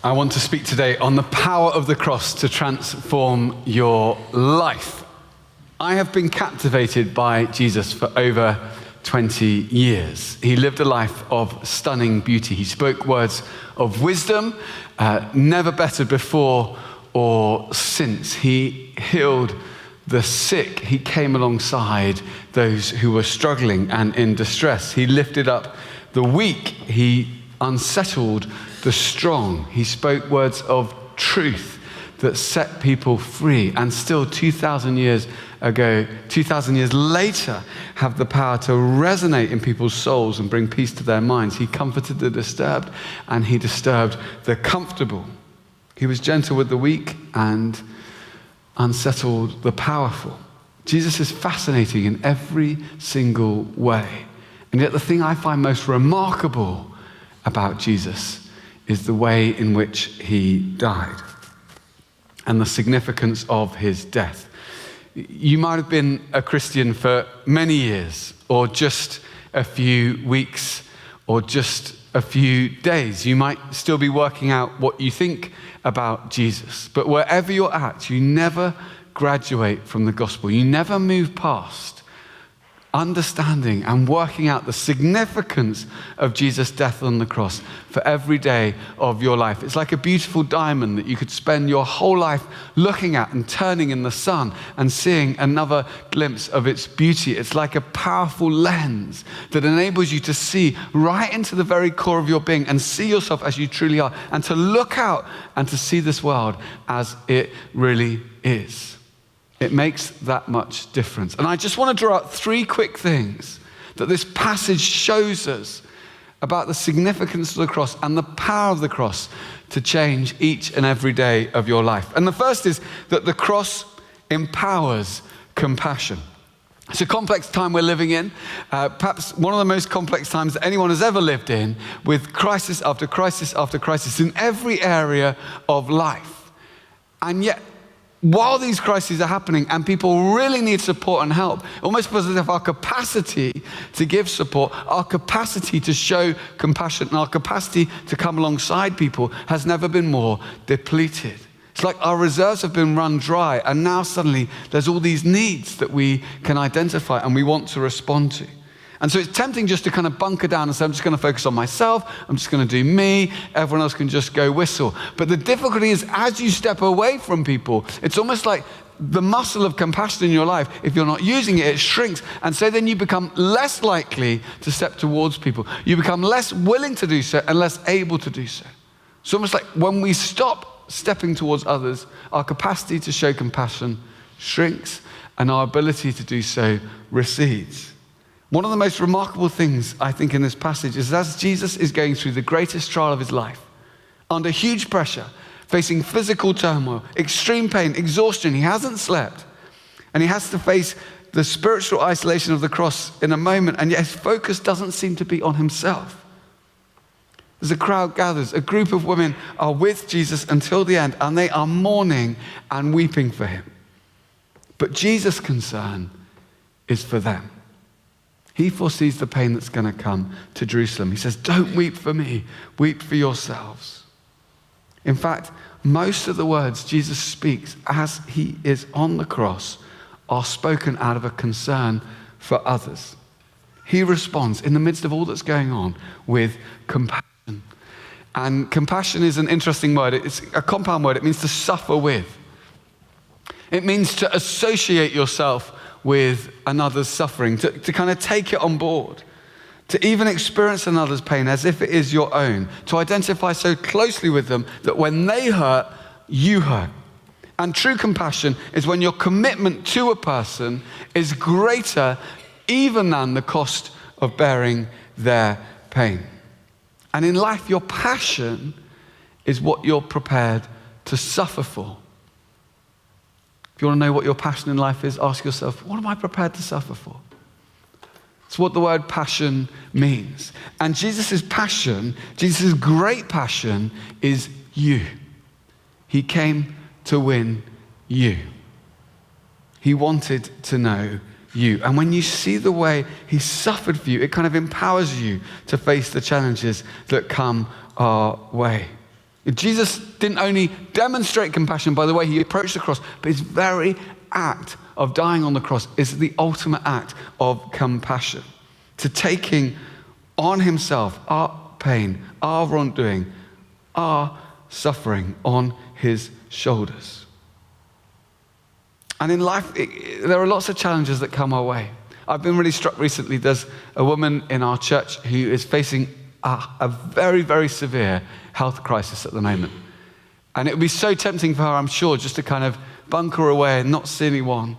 I want to speak today on the power of the cross to transform your life. I have been captivated by Jesus for over 20 years. He lived a life of stunning beauty. He spoke words of wisdom, never better before or since. He healed the sick. He came alongside those who were struggling and in distress. He lifted up the weak. He unsettled the strong. He spoke words of truth that set people free, and still 2,000 years ago, 2,000 years later, have the power to resonate in people's souls and bring peace to their minds. He comforted the disturbed, and he disturbed the comfortable. He was gentle with the weak and unsettled the powerful. Jesus is fascinating in every single way. And yet the thing I find most remarkable about Jesus is the way in which he died and the significance of his death. You might have been a Christian for many years, or just a few weeks, or just a few days. You might still be working out what you think about Jesus. But wherever you're at, you never graduate from the gospel. You never move past understanding and working out the significance of Jesus' death on the cross for every day of your life. It's like a beautiful diamond that you could spend your whole life looking at and turning in the sun and seeing another glimpse of its beauty. It's like a powerful lens that enables you to see right into the very core of your being and see yourself as you truly are, and to look out and to see this world as it really is. It makes that much difference. And I just want to draw out three quick things that this passage shows us about the significance of the cross and the power of the cross to change each and every day of your life. And the first is that the cross empowers compassion. It's a complex time we're living in, perhaps one of the most complex times that anyone has ever lived in, with crisis after crisis after crisis in every area of life. And yet, while these crises are happening and people really need support and help, almost because of our capacity to give support, our capacity to show compassion, and our capacity to come alongside people has never been more depleted. It's like our reserves have been run dry, and now suddenly there's all these needs that we can identify and we want to respond to. And so it's tempting just to kind of bunker down and say, I'm just going to focus on myself, I'm just going to do me, everyone else can just go whistle. But the difficulty is, as you step away from people, it's almost like the muscle of compassion in your life, if you're not using it, it shrinks. And so then you become less likely to step towards people. You become less willing to do so and less able to do so. It's almost like when we stop stepping towards others, our capacity to show compassion shrinks and our ability to do so recedes. One of the most remarkable things, I think, in this passage is as Jesus is going through the greatest trial of his life, under huge pressure, facing physical turmoil, extreme pain, exhaustion, he hasn't slept, and he has to face the spiritual isolation of the cross in a moment, and yet his focus doesn't seem to be on himself. As a crowd gathers, a group of women are with Jesus until the end, and they are mourning and weeping for him. But Jesus' concern is for them. He foresees the pain that's going to come to Jerusalem. He says, don't weep for me, weep for yourselves. In fact, most of the words Jesus speaks as he is on the cross are spoken out of a concern for others. He responds in the midst of all that's going on with compassion. And compassion is an interesting word. It's a compound word. It means to suffer with. It means to associate yourself with another's suffering, to kind of take it on board, to even experience another's pain as if it is your own, to identify so closely with them that when they hurt, you hurt. And true compassion is when your commitment to a person is greater even than the cost of bearing their pain. And in life, your passion is what you're prepared to suffer for. If you want to know what your passion in life is, ask yourself, what am I prepared to suffer for? It's what the word passion means. And Jesus' passion, Jesus' great passion is you. He came to win you. He wanted to know you. And when you see the way he suffered for you, it kind of empowers you to face the challenges that come our way. Jesus didn't only demonstrate compassion by the way he approached the cross, but his very act of dying on the cross is the ultimate act of compassion. To taking on himself our pain, our wrongdoing, our suffering on his shoulders. And in life, there are lots of challenges that come our way. I've been really struck recently, there's a woman in our church who is facing a very, very severe health crisis at the moment. And it would be so tempting for her, I'm sure, just to kind of bunker away and not see anyone.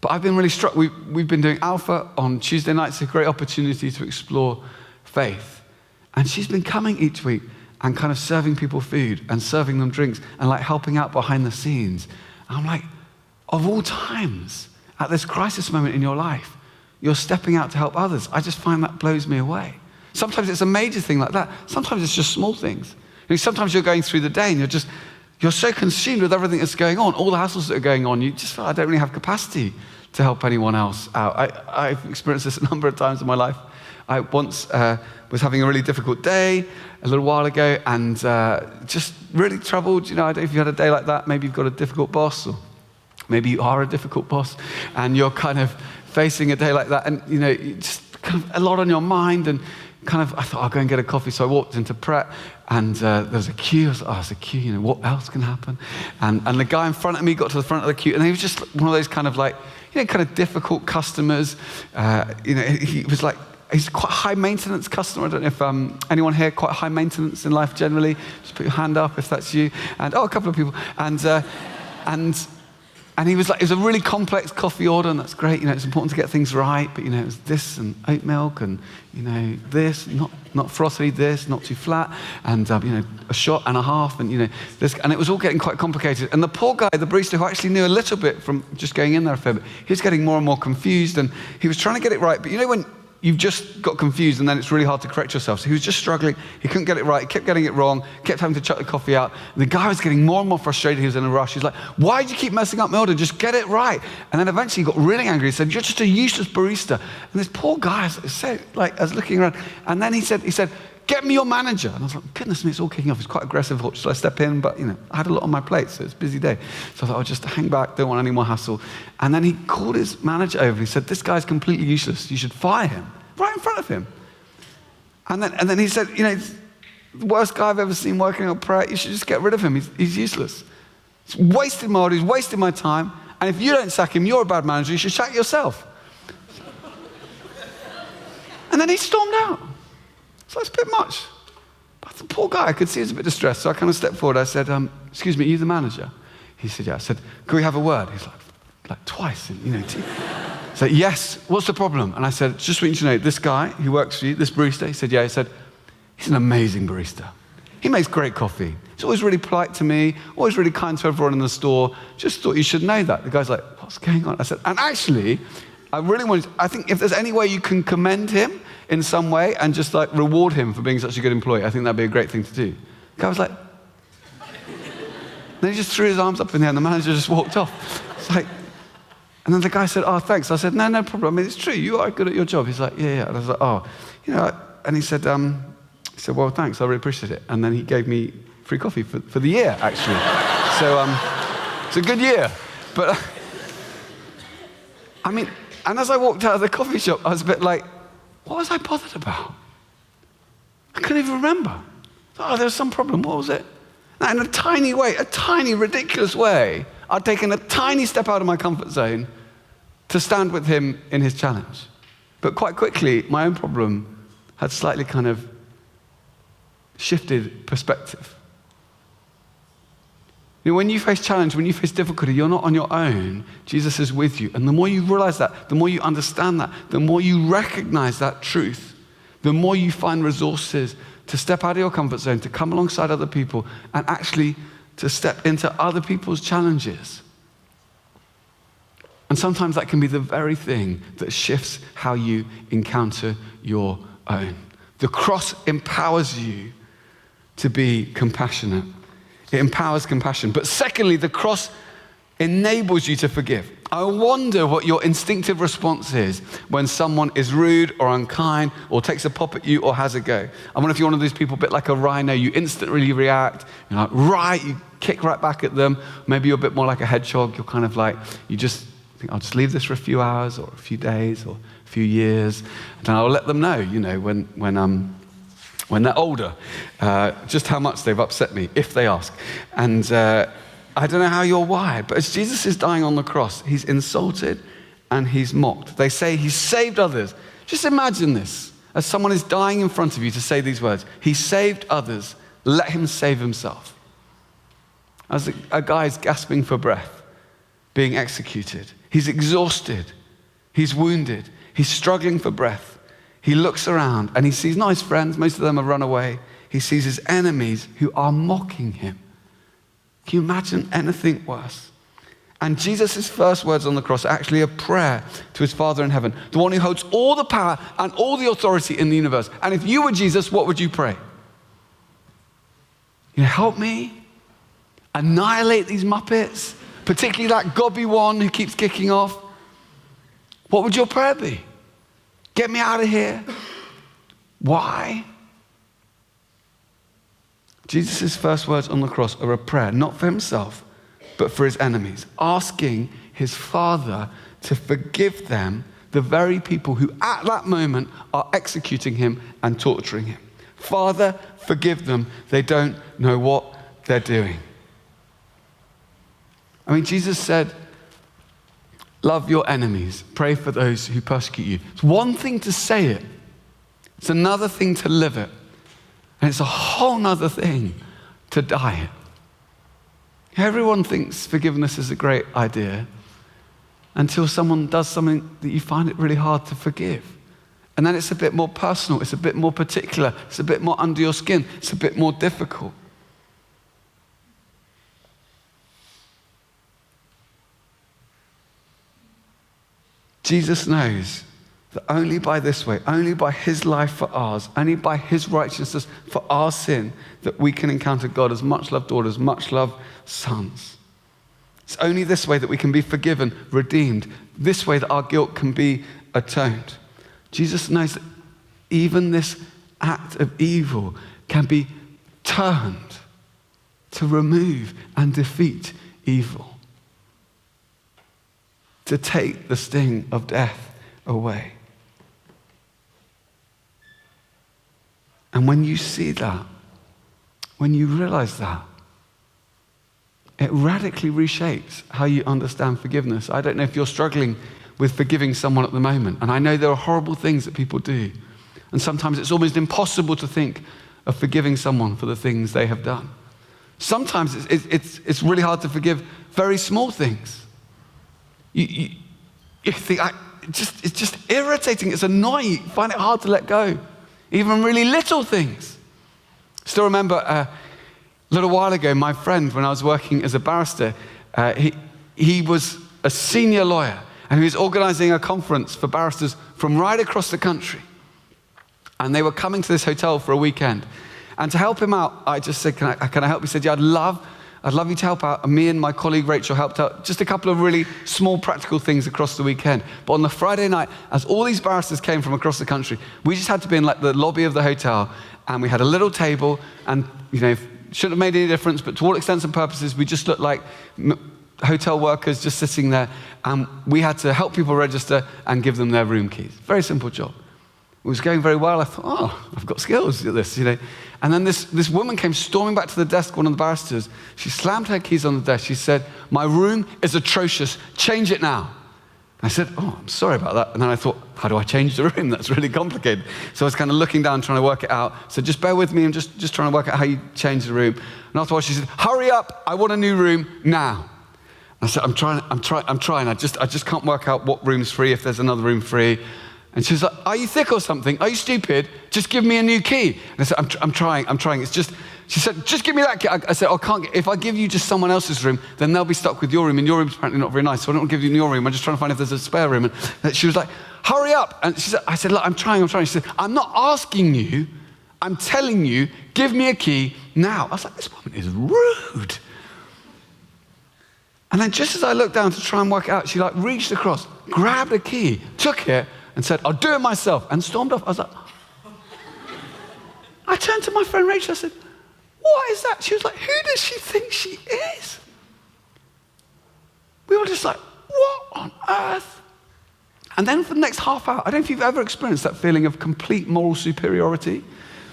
But I've been really struck. We've been doing Alpha on Tuesday nights, a great opportunity to explore faith. And she's been coming each week and kind of serving people food and serving them drinks and like helping out behind the scenes. And I'm like, of all times, at this crisis moment in your life, you're stepping out to help others. I just find that blows me away. Sometimes it's a major thing like that. Sometimes it's just small things. Sometimes you're going through the day and you're so consumed with everything that's going on, all the hassles that are going on, you just feel I don't really have capacity to help anyone else out. I've experienced this a number of times in my life. I once was having a really difficult day a little while ago and just really troubled. I don't know if you had a day like that. Maybe you've got a difficult boss, or maybe you are a difficult boss and you're kind of facing a day like that and, just kind of a lot on your mind and kind of, I thought I'll go and get a coffee. So I walked into Pret and there was a queue. I was like, there's a queue, what else can happen? And the guy in front of me got to the front of the queue and he was just one of those kind of like, kind of difficult customers. He was like, he's quite a high maintenance customer. I don't know if anyone here quite high maintenance in life generally. Just put your hand up if that's you. And a couple of people. And he was like, it was a really complex coffee order, and that's great. It's important to get things right, but it was this and oat milk, and this, not frothy, this, not too flat, and a shot and a half, and this, and it was all getting quite complicated. And the poor guy, the barista, who actually knew a little bit from just going in there a fair bit, he was getting more and more confused, and he was trying to get it right. But when you've just got confused and then it's really hard to correct yourself. So he was just struggling. He couldn't get it right. He kept getting it wrong. Kept having to chuck the coffee out. And the guy was getting more and more frustrated. He was in a rush. He's like, why do you keep messing up my order? Just get it right. And then eventually he got really angry. He said, you're just a useless barista. And this poor guy said, I was looking around. And then he said, get me your manager. And I was like, goodness me, it's all kicking off. It's quite aggressive. Should I step in? But, I had a lot on my plate, so it's a busy day. So I thought, I'll just hang back. Don't want any more hassle. And then he called his manager over. He said, this guy's completely useless. You should fire him. Right in front of him. And then he said, the worst guy I've ever seen working on prayer, you should just get rid of him. He's useless. He's wasted my order, he's wasted my time, and if you don't sack him, you're a bad manager, you should sack yourself. And then he stormed out. So it's a bit much. But the poor guy, I could see he was a bit distressed, so I kind of stepped forward. I said, excuse me, are you the manager? He said, yeah. I said, can we have a word? He's like twice. I said, yes, what's the problem? And I said, just want you to know, this guy who works for you, this barista, he said, yeah. He said, he's an amazing barista. He makes great coffee. He's always really polite to me, always really kind to everyone in the store. Just thought you should know that. The guy's like, what's going on? I said, and actually, I think if there's any way you can commend him in some way and just reward him for being such a good employee, I think that'd be a great thing to do. The guy was like, then he just threw his arms up in the air and the manager just walked off. It's like, and then the guy said, oh, thanks. I said, no problem. I mean, it's true. You are good at your job. He's like, yeah. And I was like, oh, and he said, well, thanks. I really appreciate it. And then he gave me free coffee for the year, actually. So it's a good year. But, and as I walked out of the coffee shop, I was a bit like, what was I bothered about? I couldn't even remember. Oh, there was some problem. What was it? Now, in a tiny way, a tiny, ridiculous way, I'd taken a tiny step out of my comfort zone to stand with him in his challenge. But quite quickly, my own problem had slightly kind of shifted perspective. When you face challenge, when you face difficulty, you're not on your own. Jesus is with you. And the more you realize that, the more you understand that, the more you recognize that truth, the more you find resources to step out of your comfort zone, to come alongside other people, and actually to step into other people's challenges. And sometimes that can be the very thing that shifts how you encounter your own. The cross empowers you to be compassionate. It empowers compassion. But secondly, the cross enables you to forgive. I wonder what your instinctive response is when someone is rude or unkind or takes a pop at you or has a go. I wonder if you're one of those people, a bit like a rhino, you instantly react, you're like, right, you kick right back at them. Maybe you're a bit more like a hedgehog, you're kind of like, you just think, I'll just leave this for a few hours or a few days or a few years, and I'll let them know, when they're older, just how much they've upset me, if they ask. And I don't know how you're wired, but as Jesus is dying on the cross, he's insulted and he's mocked. They say he saved others. Just imagine this, as someone is dying in front of you to say these words. He saved others, let him save himself. As a guy is gasping for breath, being executed. He's exhausted, he's wounded, he's struggling for breath. He looks around and he sees not his friends, most of them have run away. He sees his enemies who are mocking him. Can you imagine anything worse? And Jesus' first words on the cross are actually a prayer to his Father in heaven, the one who holds all the power and all the authority in the universe. And if you were Jesus, what would you pray? Help me annihilate these muppets, particularly that gobby one who keeps kicking off. What would your prayer be? Get me out of here. Why? Jesus' first words on the cross are a prayer, not for himself, but for his enemies, asking his Father to forgive them, the very people who at that moment are executing him and torturing him. Father, forgive them. They don't know what they're doing. I mean, Jesus said, love your enemies, pray for those who persecute you. It's one thing to say it. It's another thing to live it. And it's a whole nother thing to die it. Everyone thinks forgiveness is a great idea until someone does something that you find it really hard to forgive. And then it's a bit more personal, it's a bit more particular, it's a bit more under your skin, it's a bit more difficult. Jesus knows that only by this way, only by his life for ours, only by his righteousness for our sin, that we can encounter God as much loved daughters, much loved sons. It's only this way that we can be forgiven, redeemed, this way that our guilt can be atoned. Jesus knows that even this act of evil can be turned to remove and defeat evil, to take the sting of death away. And when you see that, when you realize that, it radically reshapes how you understand forgiveness. I don't know if you're struggling with forgiving someone at the moment, and I know there are horrible things that people do, and sometimes it's almost impossible to think of forgiving someone for the things they have done. Sometimes it's really hard to forgive very small things. You think, it's just irritating, it's annoying, you find it hard to let go. Even really little things. Still remember a little while ago, my friend, when I was working as a barrister, he was a senior lawyer, and he was organizing a conference for barristers from right across the country. And they were coming to this hotel for a weekend. And to help him out, I just said, can I help? He said, yeah, I'd love you to help out. And me and my colleague Rachel helped out just a couple of really small practical things across the weekend. But on the Friday night, as all these barristers came from across the country, we just had to be in like the lobby of the hotel, and we had a little table, and shouldn't have made any difference, but to all intents and purposes, we just looked like hotel workers just sitting there, and we had to help people register and give them their room keys. Very simple job. It was going very well. I thought, I've got skills at this, And then this woman came storming back to the desk, one of the barristers. She slammed her keys on the desk. She said, my room is atrocious. Change it now. And I said, I'm sorry about that. And then I thought, how do I change the room? That's really complicated. So I was kind of looking down, trying to work it out. So just bear with me. I'm just trying to work out how you change the room. And afterwards she said, hurry up. I want a new room now. And I said, I'm trying. I just can't work out what room's free, if there's another room free. And she was like, are you thick or something? Are you stupid? Just give me a new key. And I said, I'm trying. She said, just give me that key. I said, if I give you just someone else's room, then they'll be stuck with your room, and your room's apparently not very nice, so I don't want to give you your room. I'm just trying to find if there's a spare room. And she was like, hurry up. And I said, look, I'm trying. She said, I'm not asking you, I'm telling you, give me a key now. I was like, this woman is rude. And then just as I looked down to try and work it out, she like reached across, grabbed a key, took it, and said, I'll do it myself, and stormed off. I was like, I turned to my friend Rachel, I said, what is that? She was like, who does she think she is? We were just like, what on earth? And then for the next half hour, I don't know if you've ever experienced that feeling of complete moral superiority,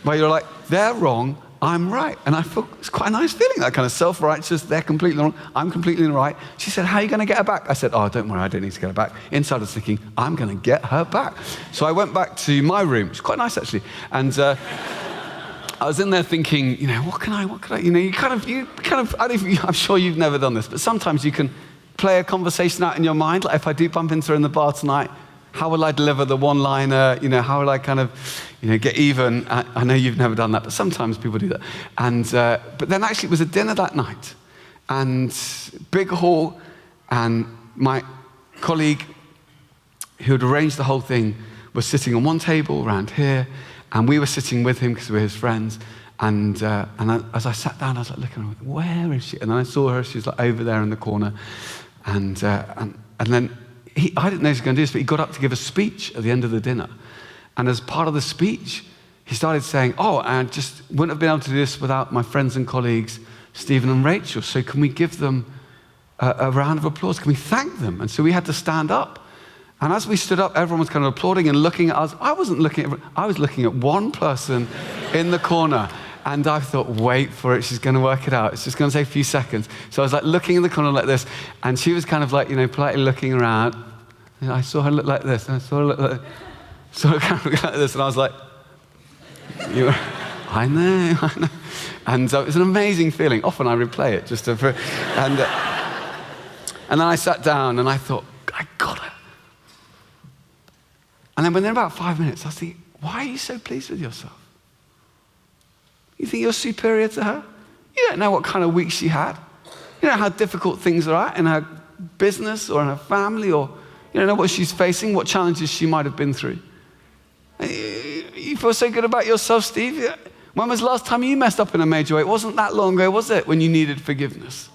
where you're like, they're wrong, I'm right. And I feel it's quite a nice feeling, that kind of self-righteous, they're completely wrong, I'm completely right. She said, how are you going to get her back? I said, oh, don't worry, I don't need to get her back. Inside I was thinking, I'm going to get her back. So I went back to my room. It's quite nice, actually. And I was in there thinking, what can I, you kind of, I'm sure you've never done this, but sometimes you can play a conversation out in your mind. Like if I do bump into her in the bar tonight, how will I deliver the one-liner? How will I kind of, get even? I know you've never done that, but sometimes people do that. And but then actually it was a dinner that night, and big hall, and my colleague who had arranged the whole thing was sitting on one table around here, and we were sitting with him because we were his friends. And as I sat down, I was like looking at her, where is she? And then I saw her, she was like over there in the corner. And then I didn't know he was going to do this, but he got up to give a speech at the end of the dinner. And as part of the speech, he started saying, I just wouldn't have been able to do this without my friends and colleagues, Stephen and Rachel. So can we give them a round of applause? Can we thank them? And so we had to stand up. And as we stood up, everyone was kind of applauding and looking at us. I was looking at one person in the corner. And I thought, wait for it, she's going to work it out. It's just going to take a few seconds. So I was like looking in the corner like this, and she was kind of like, politely looking around. And I saw her look like this, and I saw her look like this, and I was like, I know. And it was an amazing feeling. Often I replay it just to, and then I sat down, and I thought, I got it. And then within about 5 minutes, I was thinking, why are you so pleased with yourself? You think you're superior to her? You don't know what kind of week she had. You don't know how difficult things are at in her business or in her family, or you don't know what she's facing, what challenges she might have been through. You feel so good about yourself, Steve? When was the last time you messed up in a major way? It wasn't that long ago, was it, when you needed forgiveness?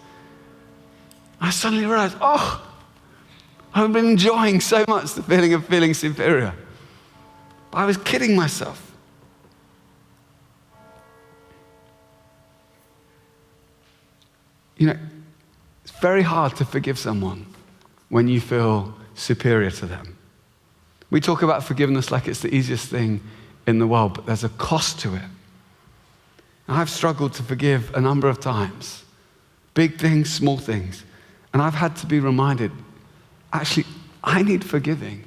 I suddenly realized, I've been enjoying so much the feeling of feeling superior. But I was kidding myself. It's very hard to forgive someone when you feel superior to them. We talk about forgiveness like it's the easiest thing in the world, but there's a cost to it. And I've struggled to forgive a number of times, big things, small things, and I've had to be reminded, actually, I need forgiving.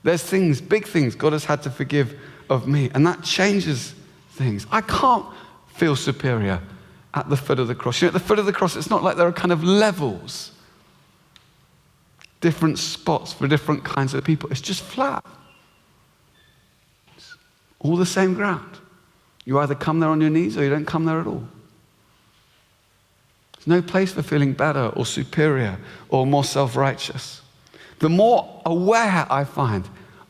There's things, big things God has had to forgive of me, and that changes things. I can't feel superior at the foot of the cross. At the foot of the cross, it's not like there are kind of levels, different spots for different kinds of people. It's just flat. It's all the same ground. You either come there on your knees or you don't come there at all. There's no place for feeling better or superior or more self-righteous. The more aware I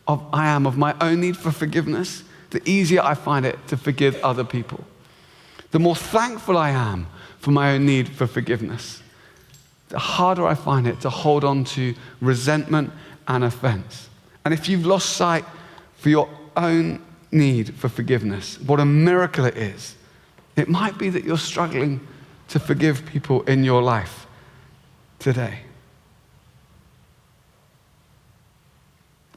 am of my own need for forgiveness, the easier I find it to forgive other people. The more thankful I am for my own need for forgiveness, the harder I find it to hold on to resentment and offense. And if you've lost sight for your own need for forgiveness, what a miracle it is. It might be that you're struggling to forgive people in your life today.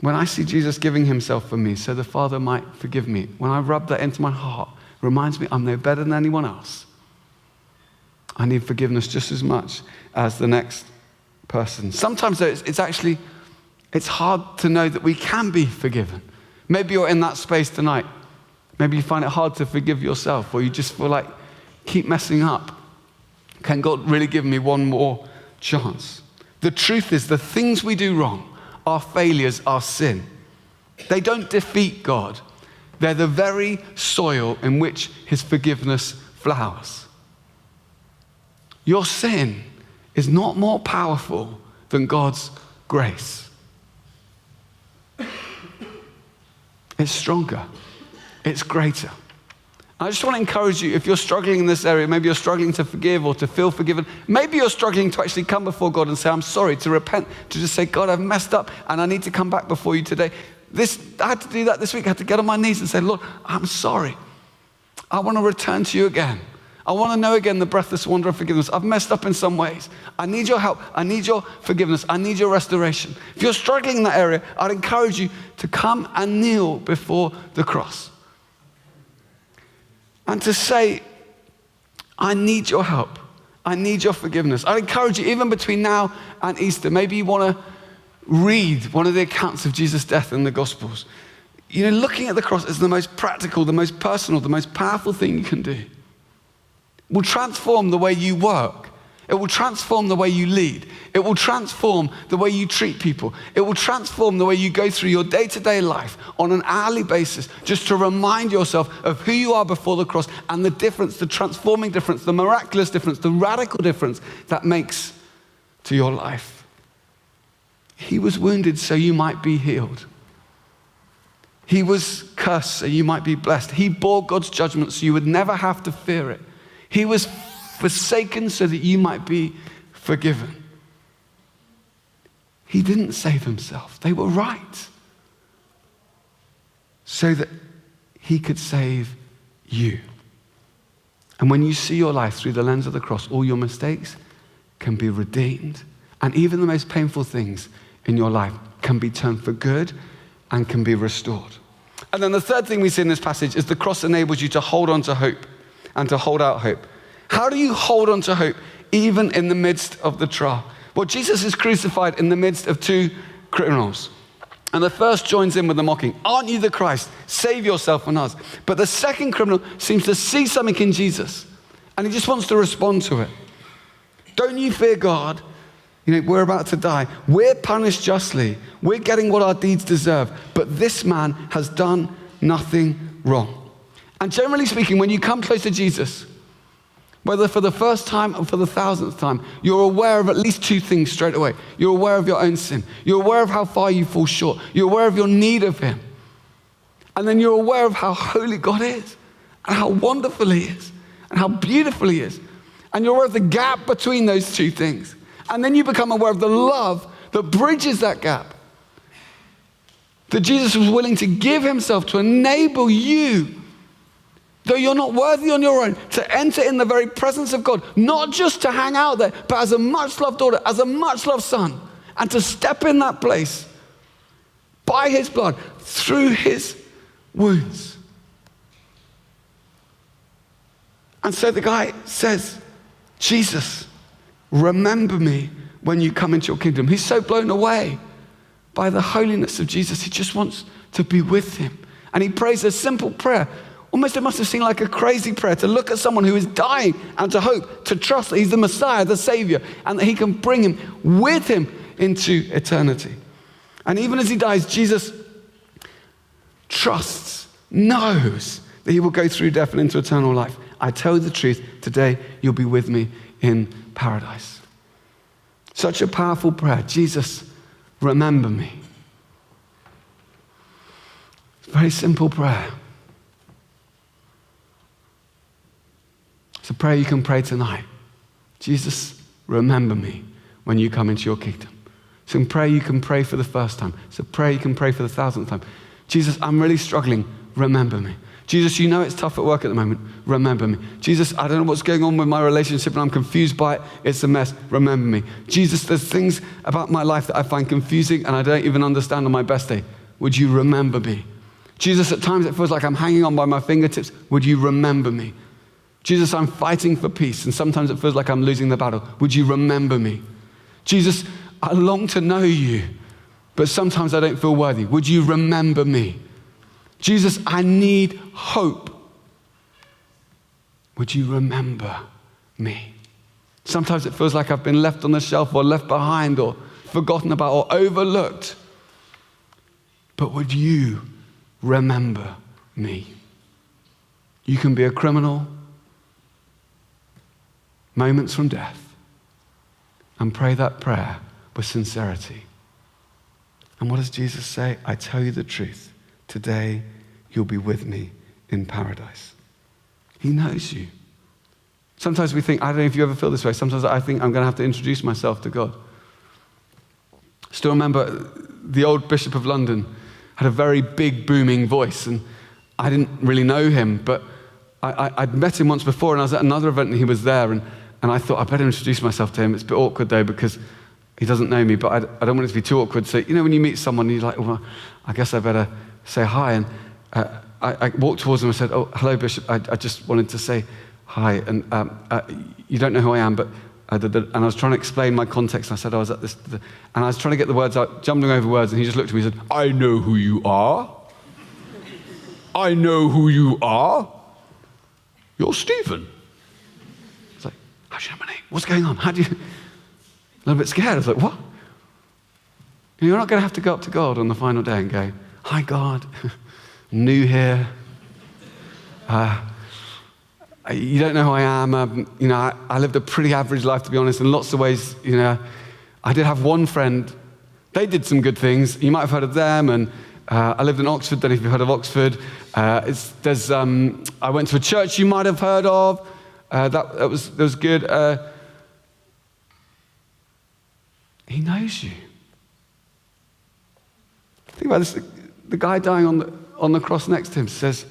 When I see Jesus giving himself for me so the Father might forgive me, when I rub that into my heart, it reminds me I'm no better than anyone else. I need forgiveness just as much as the next person. Sometimes though, it's hard to know that we can be forgiven. Maybe you're in that space tonight. Maybe you find it hard to forgive yourself, or you just feel like, keep messing up. Can God really give me one more chance? The truth is, the things we do wrong, our failures, our sin, they don't defeat God. They're the very soil in which his forgiveness flowers. Your sin is not more powerful than God's grace. It's stronger. It's greater. I just want to encourage you, if you're struggling in this area, maybe you're struggling to forgive or to feel forgiven, maybe you're struggling to actually come before God and say, I'm sorry, to repent, to just say, God, I've messed up and I need to come back before you today. I had to do that this week. I had to get on my knees and say, Lord, I'm sorry. I want to return to you again. I want to know again the breathless wonder of forgiveness. I've messed up in some ways. I need your help. I need your forgiveness. I need your restoration. If you're struggling in that area, I'd encourage you to come and kneel before the cross. And to say, I need your help. I need your forgiveness. I'd encourage you, even between now and Easter, maybe you want to read one of the accounts of Jesus' death in the Gospels. You know, looking at the cross is the most practical, the most personal, the most powerful thing you can do. It will transform the way you work. It will transform the way you lead. It will transform the way you treat people. It will transform the way you go through your day-to-day life on an hourly basis, just to remind yourself of who you are before the cross and the difference, the transforming difference, the miraculous difference, the radical difference that makes to your life. He was wounded so you might be healed. He was cursed so you might be blessed. He bore God's judgment so you would never have to fear it. He was forsaken so that you might be forgiven. He didn't save himself. They were right. So that he could save you. And when you see your life through the lens of the cross, all your mistakes can be redeemed. And even the most painful things in your life can be turned for good and can be restored. And then the third thing we see in this passage is the cross enables you to hold on to hope and to hold out hope. How do you hold on to hope even in the midst of the trial? Well, Jesus is crucified in the midst of two criminals. And the first joins in with the mocking. Aren't you the Christ? Save yourself and us. But the second criminal seems to see something in Jesus and he just wants to respond to it. Don't you fear God? You know, we're about to die. We're punished justly. We're getting what our deeds deserve. But this man has done nothing wrong. And generally speaking, when you come close to Jesus, whether for the first time or for the 1,000th time, you're aware of at least two things straight away. You're aware of your own sin. You're aware of how far you fall short. You're aware of your need of him. And then you're aware of how holy God is and how wonderful he is and how beautiful he is. And you're aware of the gap between those two things. And then you become aware of the love that bridges that gap. That Jesus was willing to give himself to enable you, though you're not worthy on your own, to enter in the very presence of God, not just to hang out there, but as a much-loved daughter, as a much-loved son, and to step in that place by his blood, through his wounds. And so the guy says, Jesus, remember me when you come into your kingdom. He's so blown away by the holiness of Jesus. He just wants to be with him. And he prays a simple prayer. Almost it must have seemed like a crazy prayer to look at someone who is dying and to hope, to trust that he's the Messiah, the Savior, and that he can bring him with him into eternity. And even as he dies, Jesus trusts, knows that he will go through death and into eternal life. I tell you the truth, today you'll be with me in paradise. Such a powerful prayer. Jesus, remember me. It's a very simple prayer. It's a prayer you can pray tonight. Jesus, remember me when you come into your kingdom. It's a prayer you can pray for the first time. It's a prayer you can pray for the 1,000th time. Jesus, I'm really struggling. Remember me. Jesus, you know it's tough at work at the moment. Remember me. Jesus, I don't know what's going on with my relationship and I'm confused by it. It's a mess. Remember me. Jesus, there's things about my life that I find confusing and I don't even understand on my best day. Would you remember me? Jesus, at times it feels like I'm hanging on by my fingertips. Would you remember me? Jesus, I'm fighting for peace, and sometimes it feels like I'm losing the battle. Would you remember me? Jesus, I long to know you, but sometimes I don't feel worthy. Would you remember me? Jesus, I need hope. Would you remember me? Sometimes it feels like I've been left on the shelf or left behind or forgotten about or overlooked. But would you remember me? You can be a criminal moments from death and pray that prayer with sincerity. And what does Jesus say? I tell you the truth. Today you'll be with me in paradise. He knows you. Sometimes we think, I don't know if you ever feel this way, sometimes I think I'm going to have to introduce myself to God. Still remember the old Bishop of London had a very big, booming voice, and I didn't really know him, but I'd met him once before, and I was at another event, and he was there, and I thought, I better introduce myself to him. It's a bit awkward, though, because he doesn't know me, but I don't want it to be too awkward. So, you know, when you meet someone, you're like, well, I guess I better say hi. And I walked towards him and said, oh, hello, Bishop. I just wanted to say hi. And you don't know who I am, but... and I was trying to explain my context. And I said I was at this... and I was trying to get the words out, jumbling over words, and he just looked at me and said, I know who you are. I know who you are. You're Stephen. It's like, how do you know my name? What's going on? How do you... A little bit scared. I was like, what? You're not going to have to go up to God on the final day and go, hi, God, new here. You don't know who I am. You know, I lived a pretty average life, to be honest, in lots of ways. You know, I did have one friend. They did some good things. You might have heard of them. And I lived in Oxford. Don't know if you've heard of Oxford. I went to a church you might have heard of. That was good. He knows you. Think about this. The guy dying on the cross next to him says,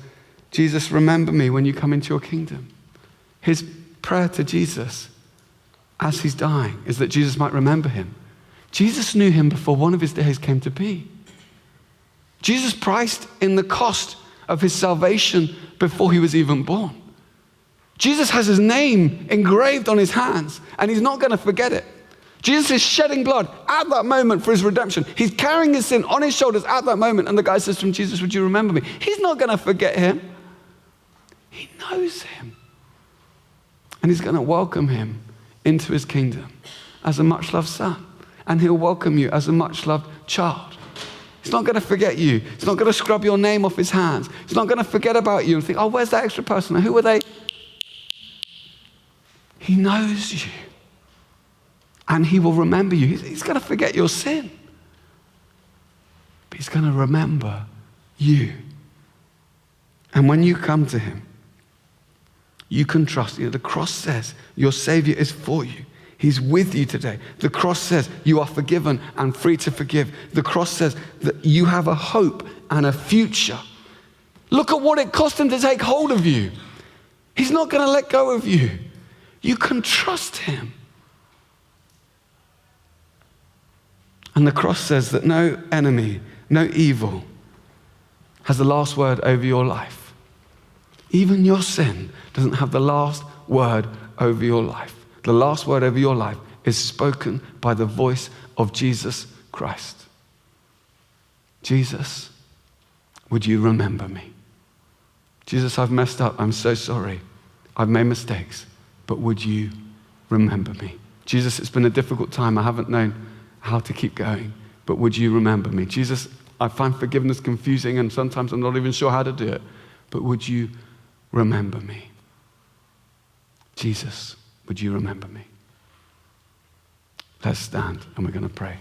Jesus, remember me when you come into your kingdom. His prayer to Jesus as he's dying is that Jesus might remember him. Jesus knew him before one of his days came to be. Jesus priced in the cost of his salvation before he was even born. Jesus has his name engraved on his hands, and he's not going to forget it. Jesus is shedding blood at that moment for his redemption. He's carrying his sin on his shoulders at that moment, and the guy says to him, Jesus, would you remember me? He's not going to forget him. He knows him. And he's going to welcome him into his kingdom as a much-loved son. And he'll welcome you as a much-loved child. He's not going to forget you. He's not going to scrub your name off his hands. He's not going to forget about you and think, oh, where's that extra person? Who are they? He knows you. And he will remember you. He's going to forget your sin. But he's going to remember you. And when you come to him, you can trust. You know, the cross says your Savior is for you. He's with you today. The cross says you are forgiven and free to forgive. The cross says that you have a hope and a future. Look at what it cost him to take hold of you. He's not going to let go of you. You can trust him. And the cross says that no enemy, no evil has the last word over your life. Even your sin doesn't have the last word over your life. The last word over your life is spoken by the voice of Jesus Christ. Jesus, would you remember me? Jesus, I've messed up. I'm so sorry. I've made mistakes. But would you remember me? Jesus, it's been a difficult time. I haven't known how to keep going. But would you remember me? Jesus, I find forgiveness confusing and sometimes I'm not even sure how to do it. But would you remember me? Jesus, would you remember me? Let's stand and we're going to pray.